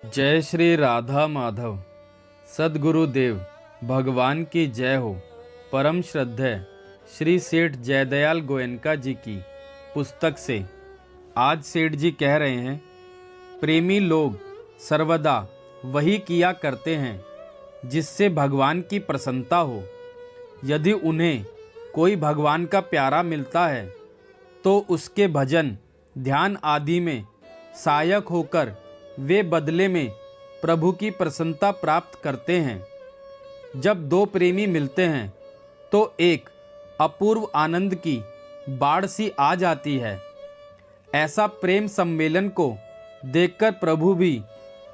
जय श्री राधा माधव। सद्गुरुदेव भगवान की जय हो। परम श्रद्धेय श्री सेठ जयदयाल गोयनका जी की पुस्तक से आज सेठ जी कह रहे हैं, प्रेमी लोग सर्वदा वही किया करते हैं जिससे भगवान की प्रसन्नता हो। यदि उन्हें कोई भगवान का प्यारा मिलता है तो उसके भजन ध्यान आदि में सहायक होकर वे बदले में प्रभु की प्रसन्नता प्राप्त करते हैं। जब दो प्रेमी मिलते हैं तो एक अपूर्व आनंद की बाढ़ सी आ जाती है। ऐसा प्रेम सम्मेलन को देखकर प्रभु भी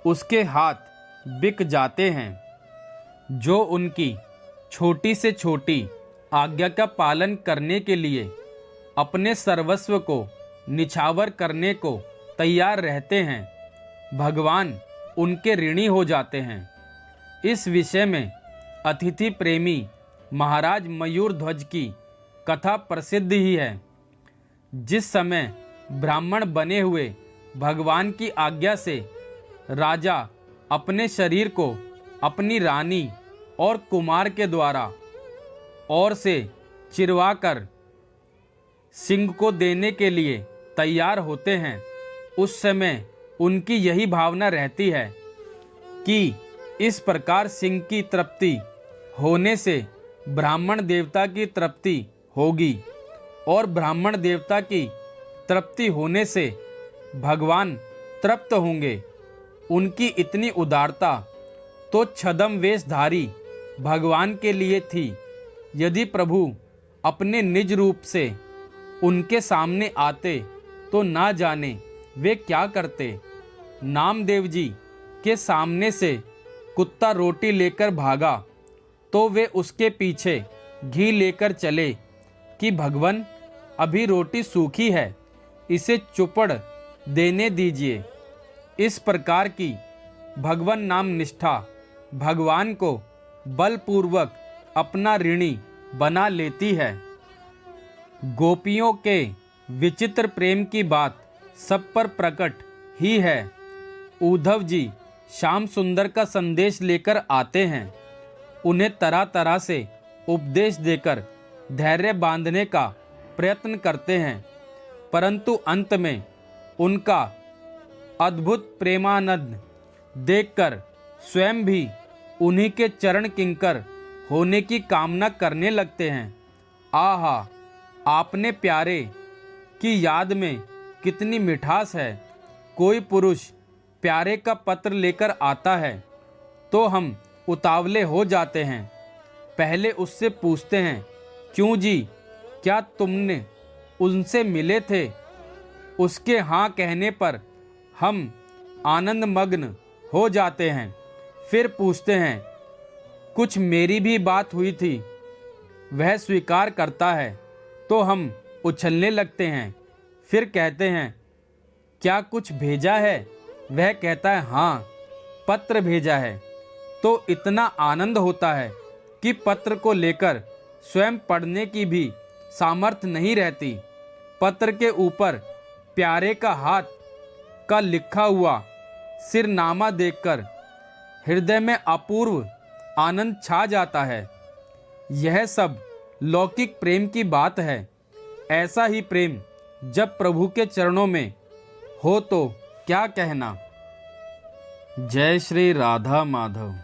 उसके हाथ बिक जाते हैं। जो उनकी छोटी से छोटी आज्ञा का पालन करने के लिए अपने सर्वस्व को निछावर करने को तैयार रहते हैं, भगवान उनके ऋणी हो जाते हैं। इस विषय में अतिथि प्रेमी महाराज मयूर ध्वज की कथा प्रसिद्ध ही है। जिस समय ब्राह्मण बने हुए भगवान की आज्ञा से राजा अपने शरीर को अपनी रानी और कुमार के द्वारा और से चिरवाकर सिंह को देने के लिए तैयार होते हैं, उस समय उनकी यही भावना रहती है कि इस प्रकार सिंह की तृप्ति होने से ब्राह्मण देवता की तृप्ति होगी और ब्राह्मण देवता की तृप्ति होने से भगवान तृप्त होंगे। उनकी इतनी उदारता तो छद्म वेशधारी भगवान के लिए थी। यदि प्रभु अपने निज रूप से उनके सामने आते तो ना जाने वे क्या करते। नामदेव जी के सामने से कुत्ता रोटी लेकर भागा तो वे उसके पीछे घी लेकर चले कि भगवान अभी रोटी सूखी है, इसे चुपड़ देने दीजिए। इस प्रकार की भगवान नाम निष्ठा भगवान को बलपूर्वक अपना ऋणी बना लेती है। गोपियों के विचित्र प्रेम की बात सब पर प्रकट ही है। उद्धव जी श्याम सुंदर का संदेश लेकर आते हैं। उन्हें तरह तरह से उपदेश देकर धैर्य बांधने का प्रयत्न करते हैं, परंतु अंत में उनका अद्भुत प्रेमानंद देखकर स्वयं भी उन्हीं के चरण किंकर होने की कामना करने लगते हैं। आहा, आपने प्यारे की याद में कितनी मिठास है। कोई पुरुष प्यारे का पत्र लेकर आता है तो हम उतावले हो जाते हैं। पहले उससे पूछते हैं, क्यों जी, क्या तुमने उनसे मिले थे? उसके हाँ कहने पर हम आनंद मग्न हो जाते हैं। फिर पूछते हैं, कुछ मेरी भी बात हुई थी? वह स्वीकार करता है तो हम उछलने लगते हैं। फिर कहते हैं, क्या कुछ भेजा है? वह कहता है, हाँ, पत्र भेजा है। तो इतना आनंद होता है कि पत्र को लेकर स्वयं पढ़ने की भी सामर्थ्य नहीं रहती। पत्र के ऊपर प्यारे का हाथ का लिखा हुआ सिरनामा देखकर हृदय में अपूर्व आनंद छा जाता है। यह सब लौकिक प्रेम की बात है। ऐसा ही प्रेम जब प्रभु के चरणों में हो तो क्या कहना। जय श्री राधा माधव।